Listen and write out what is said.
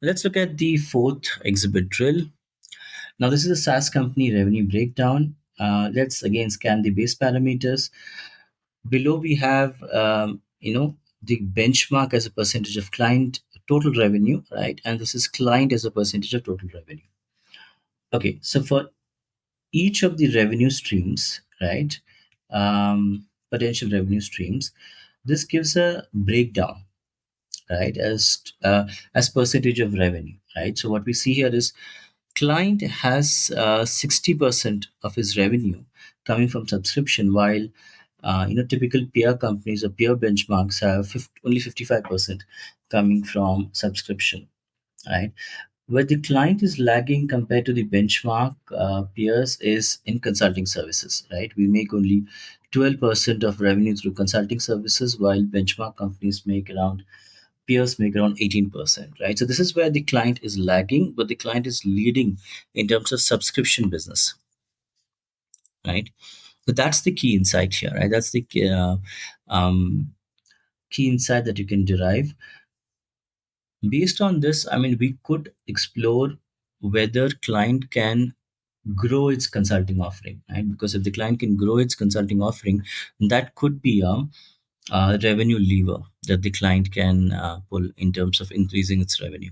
Let's look at the fourth exhibit drill. Now, this is a SaaS company revenue breakdown. Let's again scan the base parameters. Below, we have the benchmark as a percentage of client total revenue, right? And this is client as a percentage of total revenue. Okay, so for each of the revenue streams, right? Potential revenue streams, this gives a breakdown, right, as percentage of revenue, right? So what we see here is client has 60% of his revenue coming from subscription, while typical peer companies or peer benchmarks have only 55% coming from subscription, right? Where the client is lagging compared to the benchmark peers is in consulting services, right? We make only 12% of revenue through consulting services, while benchmark companies make around peers make around 18%, right? So this is where the client is lagging, but the client is leading in terms of subscription business, right? So that's the key insight here, right? That's the key insight that you can derive. Based on this, I mean, we could explore whether client can grow its consulting offering, right? Because if the client can grow its consulting offering, that could be a revenue lever that the client can pull in terms of increasing its revenue.